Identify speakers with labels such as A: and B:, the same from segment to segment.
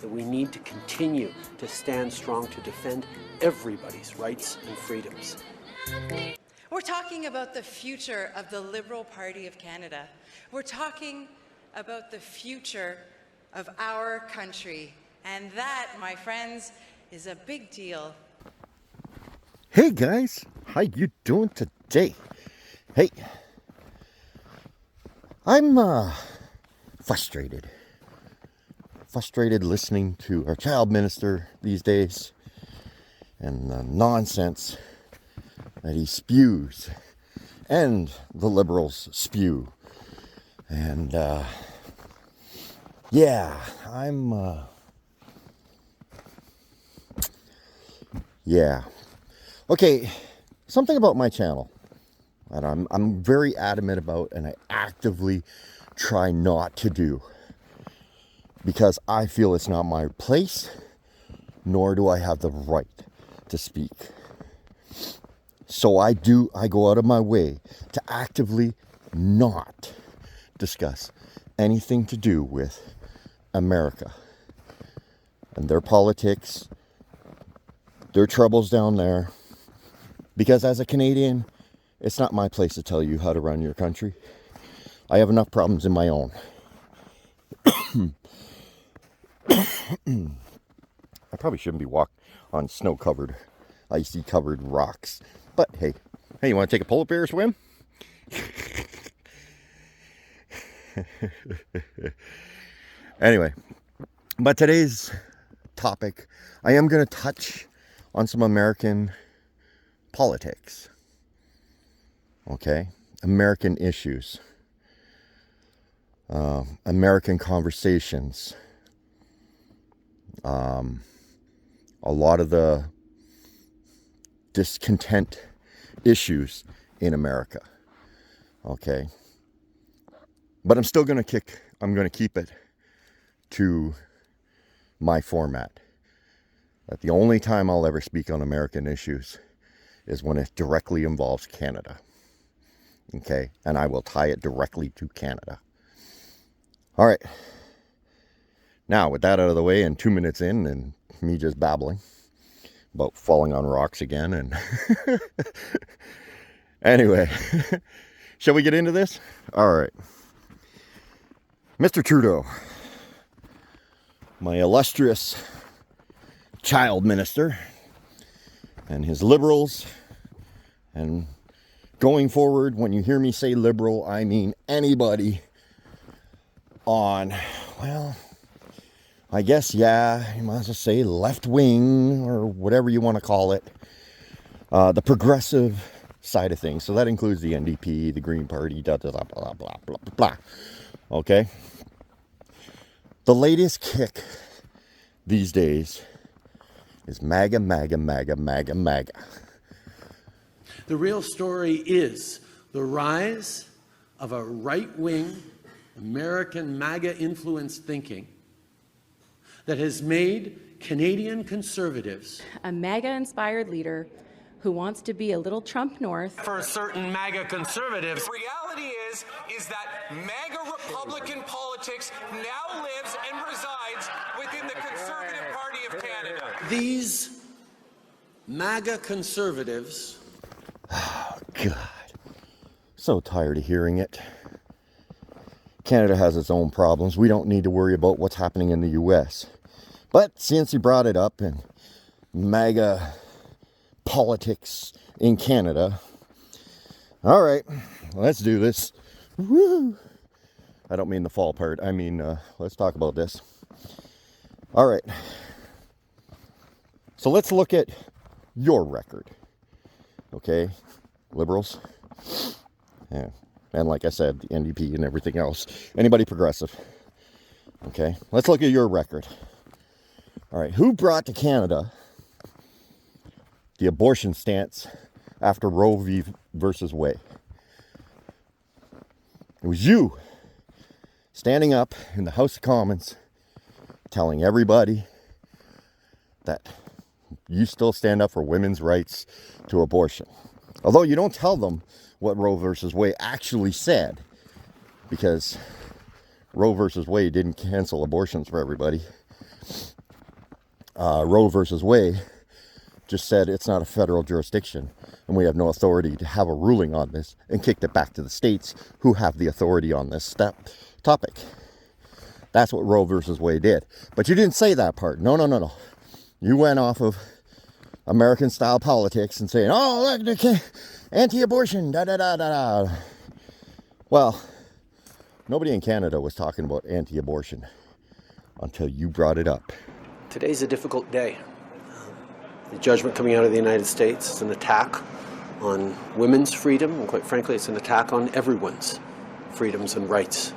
A: that we need to continue to stand strong to defend everybody's rights and freedoms.
B: We're talking about the future of the Liberal Party of Canada. We're talking about the future of our country. And that, my friends, is a big deal.
C: Hey guys, how you doing today? Hey, I'm frustrated listening to our child minister these days and the nonsense that he spews and the Liberals spew. And yeah, okay, something about my channel that I'm very adamant about, and I actively try not to do, because I feel it's not my place, nor do I have the right to speak. So I go out of my way to actively not discuss anything to do with America and their politics, their troubles down there, because as a Canadian, it's not my place to tell you how to run your country. I have enough problems in my own. I probably shouldn't be walking on snow-covered, icy-covered rocks. But hey, you want to take a polar bear swim? Anyway, but today's topic, I am going to touch on some American politics. Okay, American issues, American conversations, a lot of the discontent issues in America. Okay, but I'm still going to keep it to my format. That the only time I'll ever speak on American issues is when it directly involves Canada. Okay, and I will tie it directly to Canada. All right. Now, with that out of the way, and 2 minutes in, and me just babbling about falling on rocks again, and anyway, shall we get into this? All right. Mr. Trudeau, my illustrious child minister, and his Liberals, and going forward, when you hear me say Liberal, I mean anybody on, well, I guess, yeah, you might as well say left wing, or whatever you want to call it, the progressive side of things. So that includes the NDP, the Green Party, blah, blah, blah, blah, blah, blah. Okay? The latest kick these days is MAGA, MAGA, MAGA, MAGA, MAGA.
A: The real story is the rise of a right-wing American MAGA-influenced thinking that has made Canadian conservatives
D: a MAGA-inspired leader who wants to be a little Trump North.
E: For certain MAGA conservatives, the reality is that MAGA Republican politics now lives and resides within the Conservative Party of Canada.
A: These MAGA conservatives...
C: Oh, God. So tired of hearing it. Canada has its own problems. We don't need to worry about what's happening in the U.S. But since he brought it up, and MAGA politics in Canada, all right, let's do this. Woo! I don't mean the fall part. I mean, let's talk about this. All right. So let's look at your record. Okay, Liberals. Yeah. And like I said, the NDP and everything else. Anybody progressive. Okay, let's look at your record. All right, who brought to Canada the abortion stance after Roe v. versus Wade? It was you, standing up in the House of Commons, telling everybody that you still stand up for women's rights to abortion. Although you don't tell them what Roe versus Wade actually said, because Roe versus Wade didn't cancel abortions for everybody. Roe versus Wade just said it's not a federal jurisdiction and we have no authority to have a ruling on this, and kicked it back to the states who have the authority on this topic. That's what Roe versus Wade did. But you didn't say that part. No. You went off of American style politics and saying, oh, look, anti-abortion, da-da-da-da-da. Well, nobody in Canada was talking about anti-abortion until you brought it up.
A: Today's a difficult day. The judgment coming out of the United States is an attack on women's freedom, and quite frankly, it's an attack on everyone's freedoms and rights.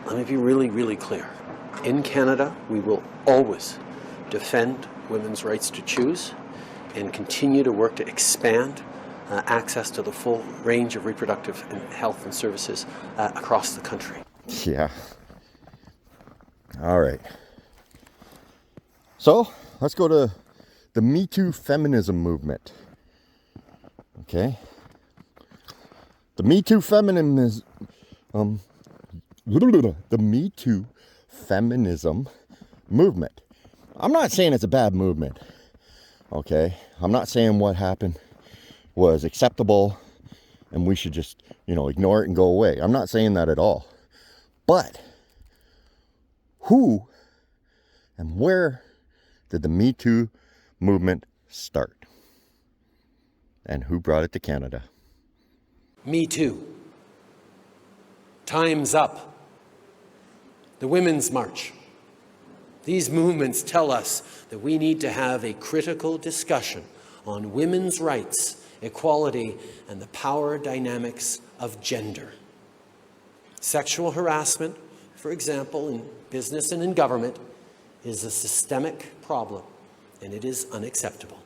A: Let me be really, really clear. In Canada, we will always defend women's rights to choose and continue to work to expand access to the full range of reproductive and health and services across the country.
C: Yeah. All right. So let's go to the Me Too feminism movement. Okay. The Me Too feminism movement. I'm not saying it's a bad movement. Okay. I'm not saying what happened was acceptable and we should just, ignore it and go away. I'm not saying that at all. But who and where did the Me Too movement start? And who brought it to Canada?
A: Me Too. Time's Up. The Women's March. These movements tell us that we need to have a critical discussion on women's rights, equality, and the power dynamics of gender. Sexual harassment, for example, in business and in government, is a systemic problem, and it is unacceptable.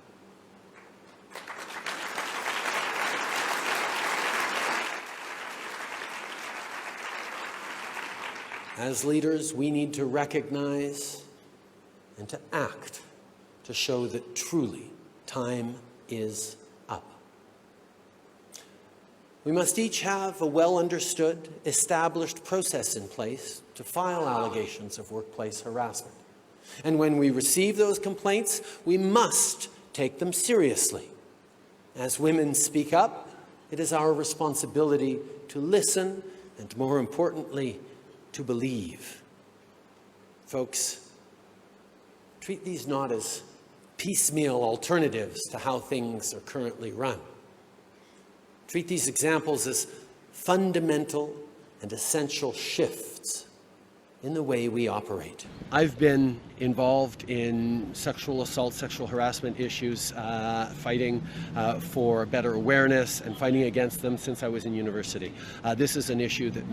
A: As leaders, we need to recognize and to act to show that truly time is up. We must each have a well-understood, established process in place to file allegations of workplace harassment. And when we receive those complaints, we must take them seriously. As women speak up, it is our responsibility to listen and, more importantly, to believe. Folks, treat these not as piecemeal alternatives to how things are currently run. Treat these examples as fundamental and essential shifts in the way we operate. I've been involved in sexual assault, sexual harassment issues, fighting for better awareness and fighting against them since I was in university. This is an issue that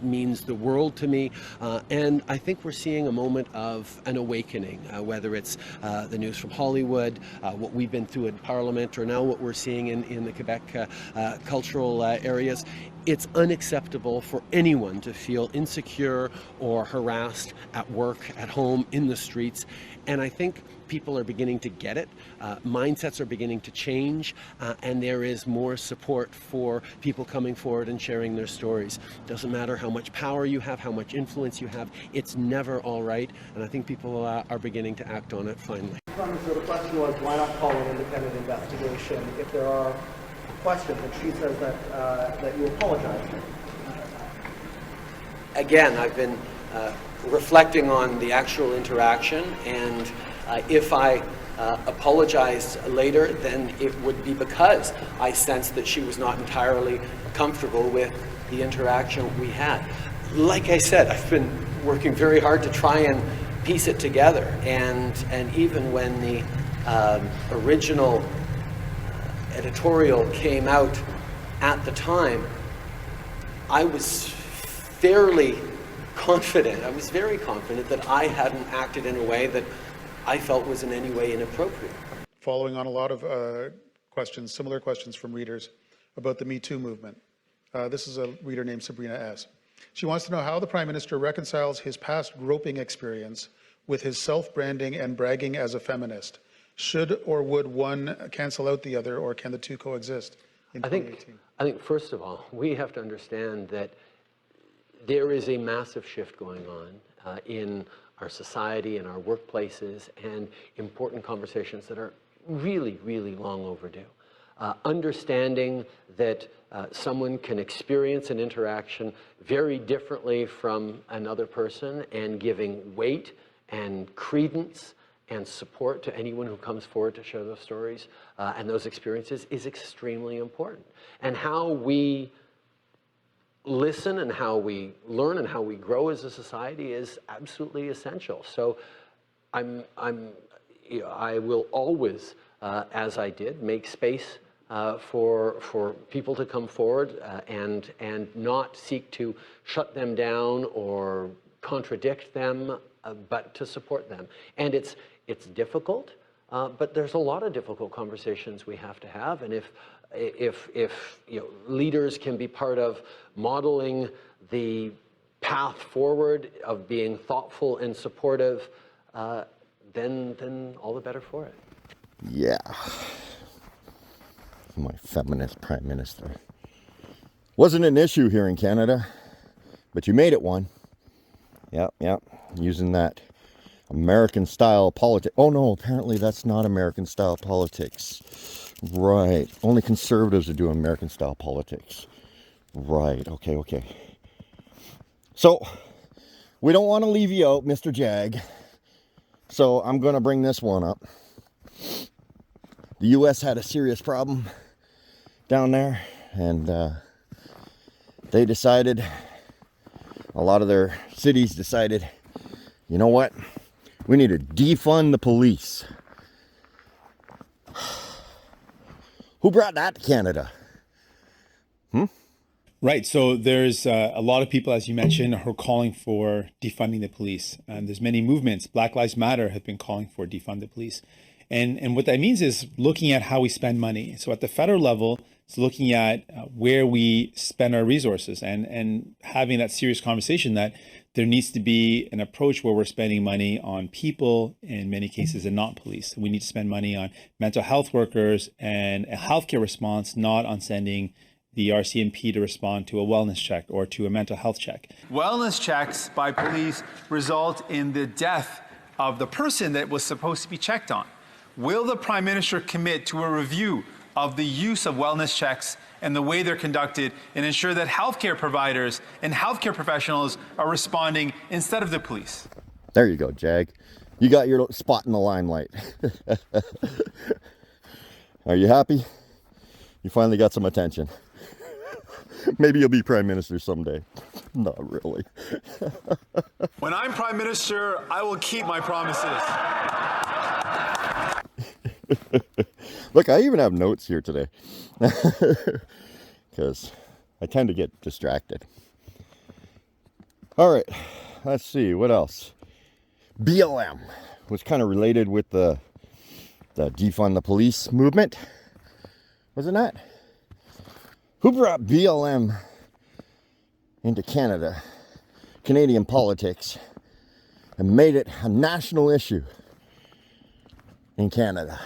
A: means the world to me, and I think we're seeing a moment of an awakening, whether it's the news from Hollywood, what we've been through in Parliament, or now what we're seeing in the Quebec cultural areas. It's unacceptable for anyone to feel insecure or harassed at work, at home, in the streets, and I think people are beginning to get it. Mindsets are beginning to change, and there is more support for people coming forward and sharing their stories. Doesn't matter how much power you have, how much influence you have, it's never all right, and I think people are beginning to act on it finally.
F: So the question was, why not call an independent investigation if there are questions? And she says that you apologize.
A: Again, I've been reflecting on the actual interaction, and if I apologized later, then it would be because I sensed that she was not entirely comfortable with the interaction we had. Like I said, I've been working very hard to try and piece it together, and even when the original editorial came out at the time, I was fairly confident, I was very confident that I hadn't acted in a way that I felt was in any way inappropriate.
G: Following on a lot of questions, similar questions from readers about the Me Too movement. This is a reader named Sabrina S. She wants to know how the Prime Minister reconciles his past groping experience with his self-branding and bragging as a feminist. Should or would one cancel out the other, or can the two coexist in 2018?
A: I think first of all, we have to understand that there is a massive shift going on in our society and our workplaces, and important conversations that are really, really long overdue. Understanding that someone can experience an interaction very differently from another person, and giving weight and credence and support to anyone who comes forward to share those stories and those experiences is extremely important. And how we listen and how we learn and how we grow as a society is absolutely essential. So I will always, as I did, make space for people to come forward and not seek to shut them down or contradict them, but to support them. And it's difficult, but there's a lot of difficult conversations we have to have. And if leaders can be part of modeling the path forward of being thoughtful and supportive, then all the better for it.
C: Yeah. My feminist prime minister. Wasn't an issue here in Canada, but you made it one. Yep. Using that American style politics. Oh no, apparently that's not American style politics. Right. Only conservatives are doing American style politics. Right. Okay. So, we don't want to leave you out, Mr. Jag. So, I'm going to bring this one up. The U.S. had a serious problem down there, and they decided, a lot of their cities decided, you know what? We need to defund the police. Who brought that to Canada?
H: Right. So there's a lot of people, as you mentioned, who are calling for defunding the police. And there's many movements. Black Lives Matter have been calling for defund the police. And what that means is looking at how we spend money. So at the federal level, it's looking at where we spend our resources and having that serious conversation that there needs to be an approach where we're spending money on people, in many cases, and not police. We need to spend money on mental health workers and a healthcare response, not on sending the RCMP to respond to a wellness check or to a mental health check.
I: Wellness checks by police result in the death of the person that was supposed to be checked on. Will the Prime Minister commit to a review of the use of wellness checks and the way they're conducted, and ensure that healthcare providers and healthcare professionals are responding instead of the police?
C: There you go, Jag. You got your spot in the limelight. Are you happy? You finally got some attention. Maybe you'll be Prime Minister someday. Not really.
I: When I'm Prime Minister, I will keep my promises.
C: Look, I even have notes here today. Because I tend to get distracted. All right, let's see, what else? BLM was kind of related with the defund the police movement, wasn't that? Who brought BLM into Canada, Canadian politics, and made it a national issue in Canada?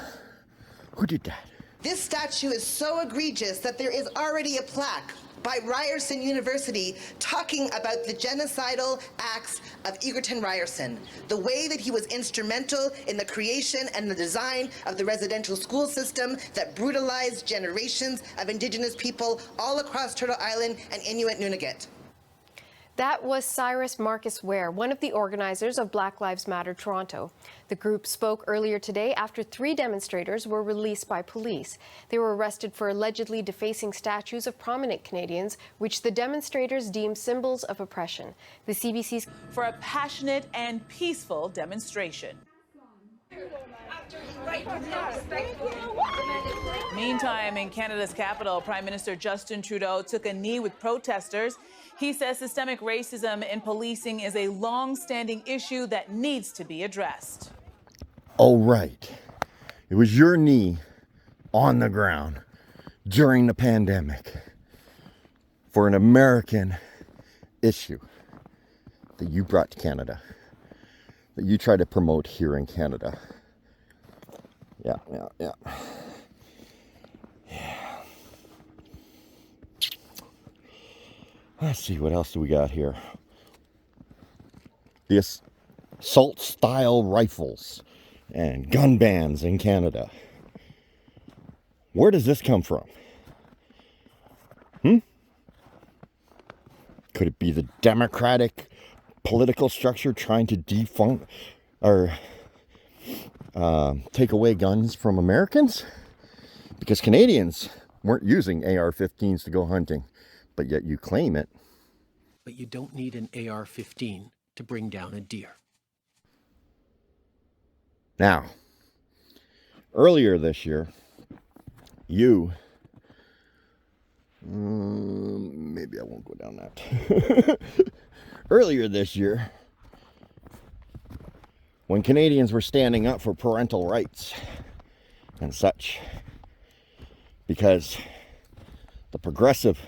C: Who did that?
J: This statue is so egregious that there is already a plaque by Ryerson University talking about the genocidal acts of Egerton Ryerson, the way that he was instrumental in the creation and the design of the residential school system that brutalized generations of Indigenous people all across Turtle Island and Inuit Nunavut.
K: That was Cyrus Marcus Ware, one of the organizers of Black Lives Matter Toronto. The group spoke earlier today after 3 demonstrators were released by police. They were arrested for allegedly defacing statues of prominent Canadians, which the demonstrators deemed symbols of oppression. The CBC's
L: for a passionate and peaceful demonstration. Meantime, in Canada's capital, Prime Minister Justin Trudeau took a knee with protesters. He says systemic racism in policing is a long-standing issue that needs to be addressed.
C: Oh, right. It was your knee on the ground during the pandemic for an American issue that you brought to Canada, that you try to promote here in Canada. Yeah. Let's see, what else do we got here? The assault-style rifles and gun bans in Canada. Where does this come from? Could it be the Democratic political structure trying to defund or take away guns from Americans? Because Canadians weren't using AR-15s to go hunting, but yet you claim it.
A: But you don't need an AR-15 to bring down a deer.
C: Now, earlier this year, maybe I won't go down that. Earlier this year, when Canadians were standing up for parental rights and such, because the progressive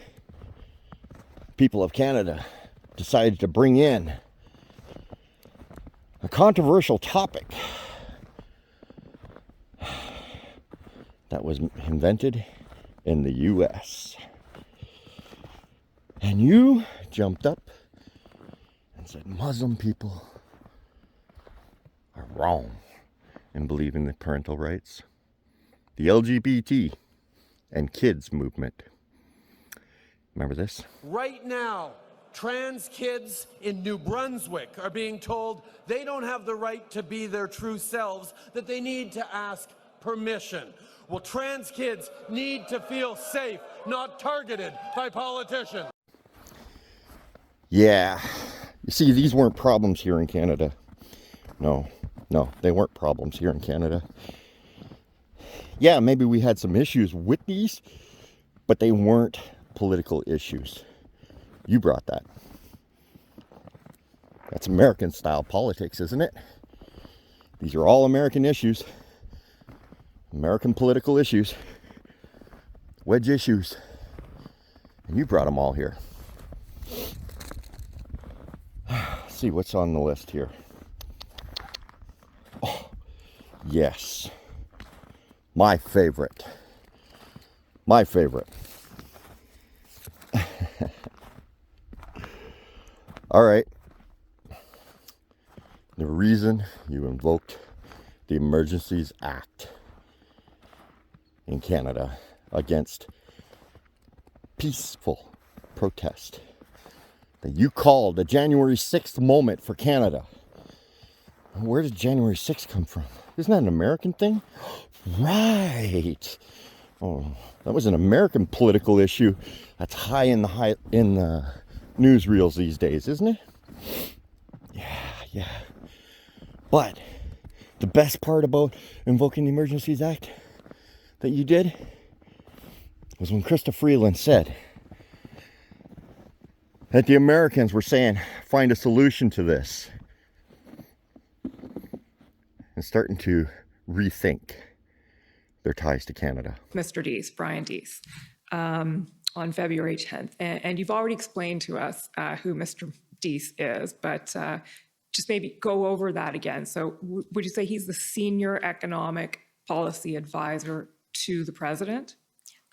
C: people of Canada decided to bring in a controversial topic that was invented in the US. And you jumped up and said Muslim people are wrong in believing in parental rights. The LGBT and kids movement. Remember this?
A: Right now, trans kids in New Brunswick are being told they don't have the right to be their true selves, that they need to ask permission. Well, trans kids need to feel safe, not targeted by politicians.
C: Yeah. You see, these weren't problems here in Canada. No, they weren't problems here in Canada. Yeah, maybe we had some issues with these, but they weren't political issues. You brought that. That's American style politics, isn't it? These are all American issues. American political issues. Wedge issues. And you brought them all here. Let's see what's on the list here. Oh, yes. My favorite. All right. The reason you invoked the Emergencies Act in Canada against peaceful protest that you called the January 6th moment for Canada. Where did January 6th come from? Isn't that an American thing? Right. Oh, that was an American political issue that's high in the newsreels these days, isn't it? Yeah. But the best part about invoking the Emergencies Act that you did was when Krista Freeland said that the Americans were saying, find a solution to this, and starting to rethink their ties to Canada.
M: Mr. Deese, Brian Deese, on February 10th. And you've already explained to us who Mr. Deese is, but just maybe go over that again. So would you say he's the senior economic policy advisor to the president?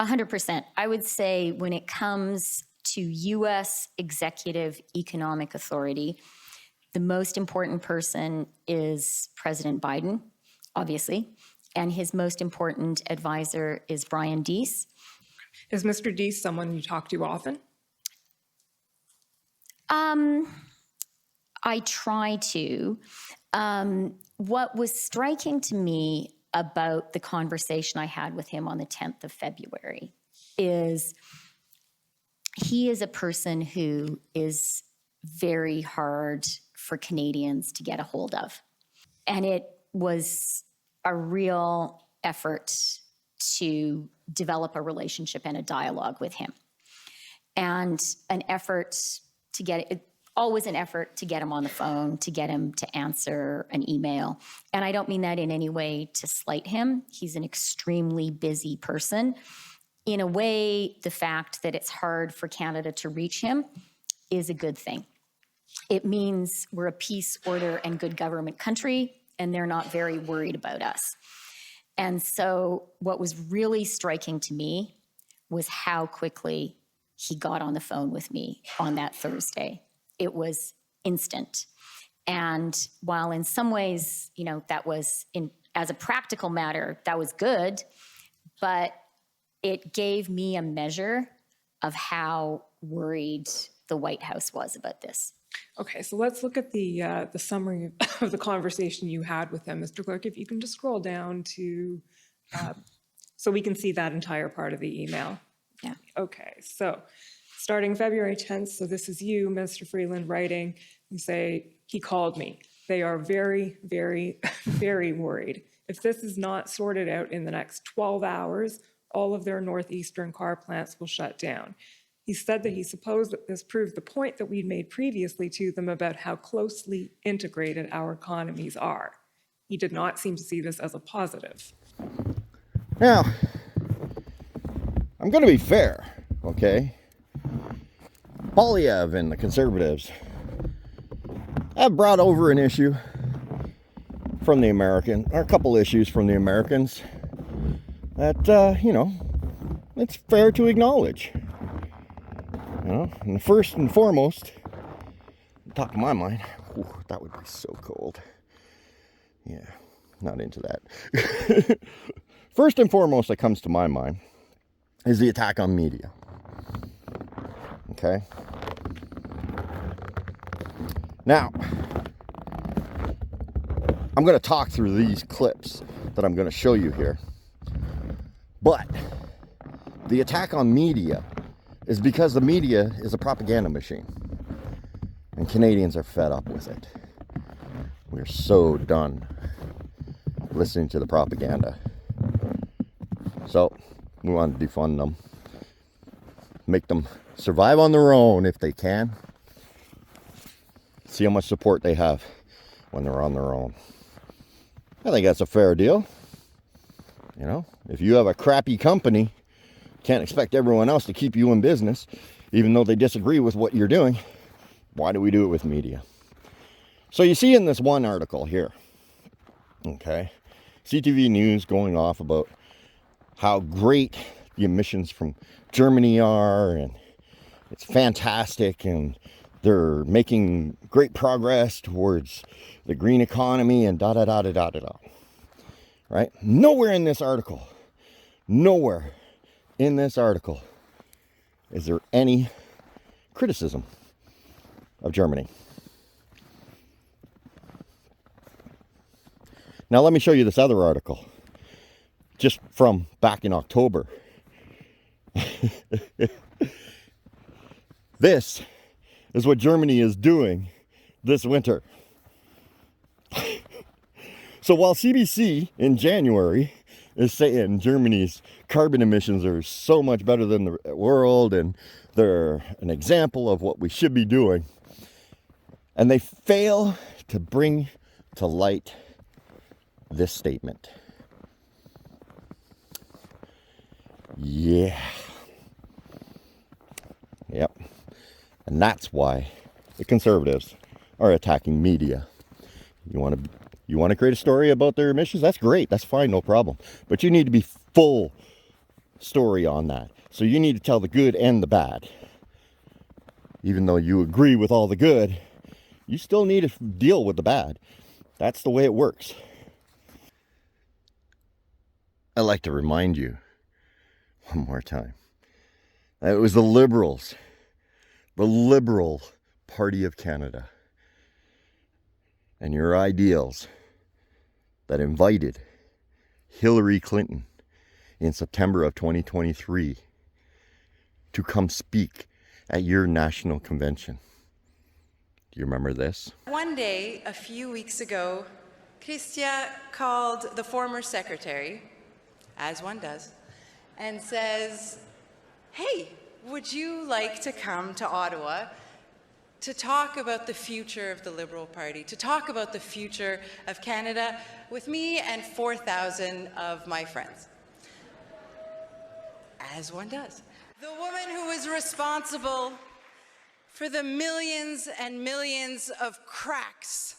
N: 100%. I would say when it comes to U.S. executive economic authority, the most important person is President Biden, obviously, and his most important advisor is Brian Deese.
M: Is Mr. Deese someone you talk to often?
N: I try to. What was striking to me about the conversation I had with him on the 10th of February is he is a person who is very hard for Canadians to get a hold of. And it was a real effort to develop a relationship and a dialogue with him. And an effort to get always an effort to get him on the phone, to get him to answer an email. And I don't mean that in any way to slight him. He's an extremely busy person. In a way, the fact that it's hard for Canada to reach him is a good thing. It means we're a peace, order, and good government country, and they're not very worried about us. And so what was really striking to me was how quickly he got on the phone with me on that Thursday. It was instant. And while in some ways, you know, that was, as a practical matter, that was good, but it gave me a measure of how worried the White House was about this.
M: Okay, so let's look at the summary of the conversation you had with him, Mr. Clerk. If you can just scroll down to, so we can see that entire part of the email.
N: Yeah.
M: Okay, so starting February 10th, so this is you, Mr. Freeland, writing. You say, he called me. They are very, very, very worried. If this is not sorted out in the next 12 hours, all of their northeastern car plants will shut down. He said that he supposed that this proved the point that we'd made previously to them about how closely integrated our economies are. He did not seem to see this as a positive.
C: Now, I'm going to be fair, okay? Poilievre and the Conservatives have brought over an issue from the American, or a couple issues from the Americans that, you know, it's fair to acknowledge. You know, and the first and foremost, top of my mind, that would be so cold. Yeah, not into that. First and foremost that comes to my mind is the attack on media. Okay? Now, I'm going to talk through these clips that I'm going to show you here. But the attack on media is because the media is a propaganda machine. And Canadians are fed up with it. We're so done listening to the propaganda. So, we want to defund them. Make them survive on their own if they can. See how much support they have when they're on their own. I think that's a fair deal. You know, if you have a crappy company, can't expect everyone else to keep you in business, even though they disagree with what you're doing. Why do we do it with media? So you see in this one article here, okay, CTV News going off about how great the emissions from Germany are, and it's fantastic, and they're making great progress towards the green economy, and da-da-da-da-da-da-da. Right? Nowhere in this article is there any criticism of Germany. Now let me show you this other article, just from back in October. This is what Germany is doing this winter. So while CBC in January is saying Germany's carbon emissions are so much better than the world and they're an example of what we should be doing, and they fail to bring to light this statement. Yeah. Yep. And that's why the Conservatives are attacking media. You want to create a story about their emissions? That's great. That's fine. No problem. But you need to be full story on that. So you need to tell the good and the bad. Even though you agree with all the good, you still need to deal with the bad. That's the way it works. I'd like to remind you one more time that it was the Liberals, the Liberal Party of Canada, and your ideals that invited Hillary Clinton in September of 2023 to come speak at your national convention. Do you remember this?
B: One day, a few weeks ago, Chrystia called the former secretary, as one does, and says, "Hey, would you like to come to Ottawa to talk about the future of the Liberal Party, to talk about the future of Canada with me and 4,000 of my friends?" As one does. The woman who is responsible for the millions and millions of cracks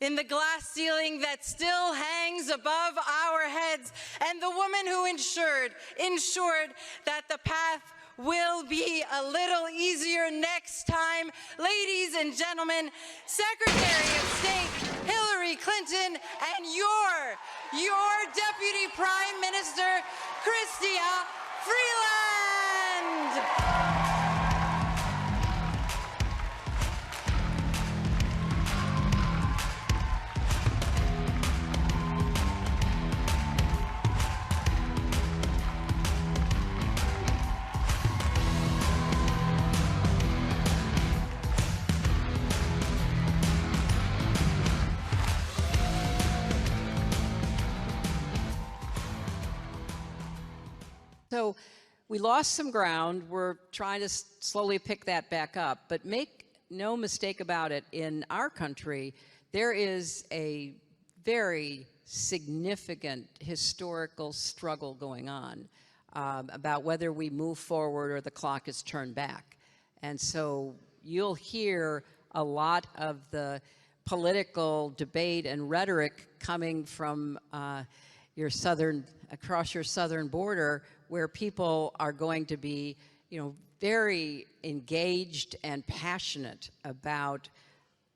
B: in the glass ceiling that still hangs above our heads, and the woman who ensured that the path will be a little easier next time. Ladies and gentlemen, Secretary of State Hillary Clinton and your Deputy Prime Minister, Chrystia Freeland.
O: So we lost some ground. We're trying to slowly pick that back up. But make no mistake about it, in our country, there is a very significant historical struggle going on about whether we move forward or the clock is turned back. And so you'll hear a lot of the political debate and rhetoric coming from across your southern border, where people are going to be, very engaged and passionate about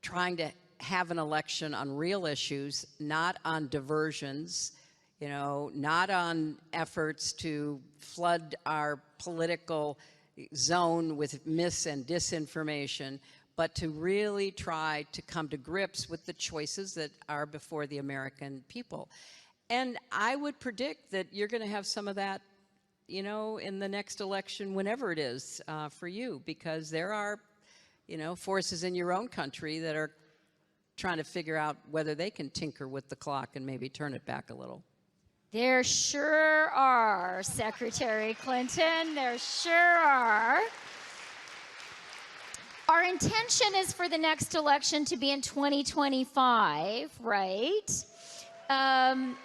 O: trying to have an election on real issues, not on diversions, not on efforts to flood our political zone with mis and disinformation, but to really try to come to grips with the choices that are before the American people. And I would predict that you're going to have some of that, in the next election, whenever it is for you, because there are, forces in your own country that are trying to figure out whether they can tinker with the clock and maybe turn it back a little.
N: There sure are, Secretary Clinton. There sure are. Our intention is for the next election to be in 2025, right? And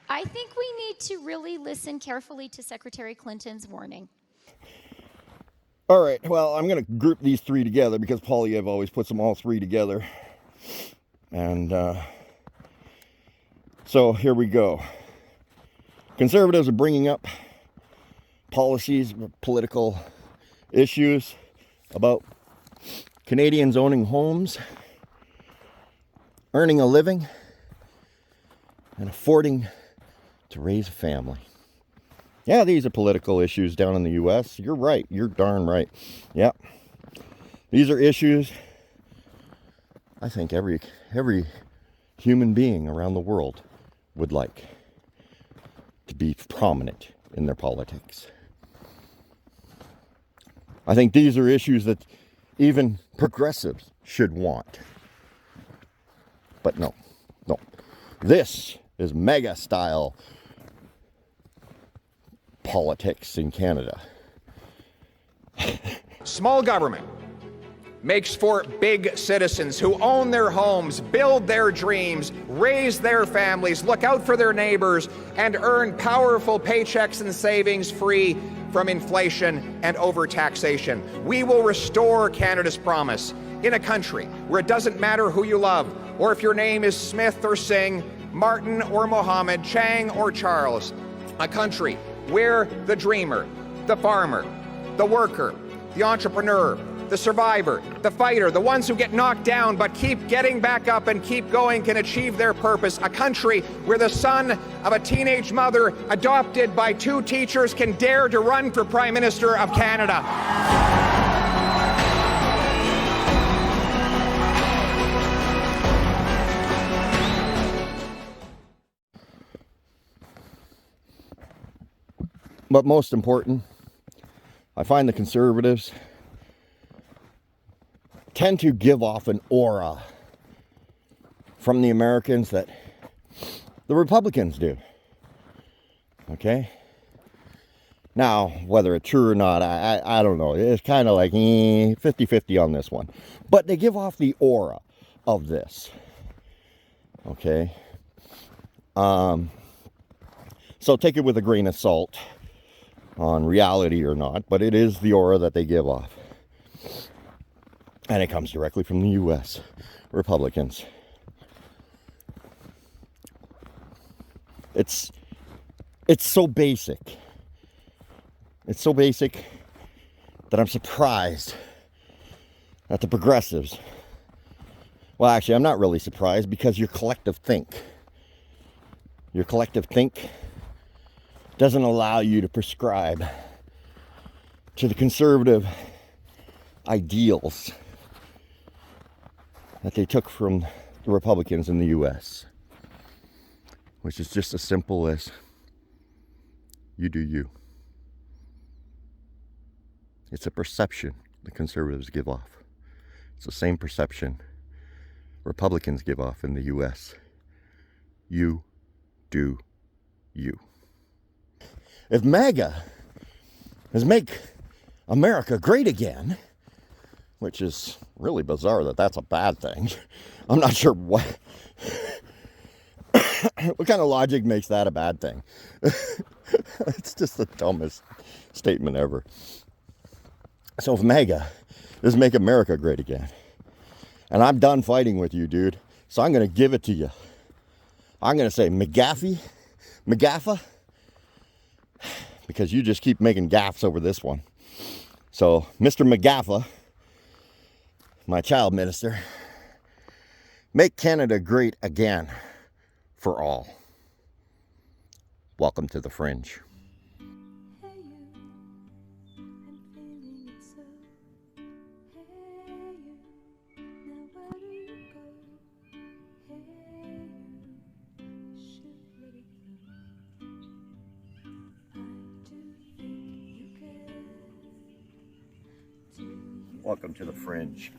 N: I think we need to really listen carefully to Secretary Clinton's warning.
C: All right, well, I'm going to group these three together because Polyev always puts them all three together. And so here we go. Conservatives are bringing up policies, political issues about Canadians owning homes, earning a living, and affording to raise a family. Yeah, these are political issues down in the U.S. You're right. You're darn right. Yeah. These are issues I think every human being around the world would like to be prominent in their politics. I think these are issues that even progressives should want. But no. This is MAGA style politics in Canada.
P: Small government makes for big citizens who own their homes, build their dreams, raise their families, look out for their neighbors, and earn powerful paychecks and savings free from inflation and overtaxation. We will restore Canada's promise in a country where it doesn't matter who you love, or if your name is Smith or Singh, Martin or Mohammed, Chang or Charles. A country where the dreamer, the farmer, the worker, the entrepreneur, the survivor, the fighter, the ones who get knocked down but keep getting back up and keep going can achieve their purpose. A country where the son of a teenage mother adopted by two teachers can dare to run for Prime Minister of Canada.
C: But most important, I find the Conservatives tend to give off an aura from the Americans that the Republicans do. Okay? Now, whether it's true or not, I don't know. It's kind of like 50-50 on this one. But they give off the aura of this. Okay? So take it with a grain of salt on reality or not, but it is the aura that they give off. And it comes directly from the U.S. Republicans. It's so basic. It's so basic that I'm surprised that the progressives, well, actually, I'm not really surprised because your collective think doesn't allow you to prescribe to the conservative ideals that they took from the Republicans in the US, which is just as simple as you do you. It's a perception the conservatives give off. It's the same perception Republicans give off in the US. You do you. If MAGA is make America great again, which is really bizarre that that's a bad thing. I'm not sure what kind of logic makes that a bad thing. It's just the dumbest statement ever. So if MAGA is make America great again, and I'm done fighting with you, dude, so I'm going to give it to you. I'm going to say McGaffa, because you just keep making gaffes over this one. So, Mr. McGaffa, my child minister, make Canada great again for all. Welcome to the Fringe. Welcome to the Fringe.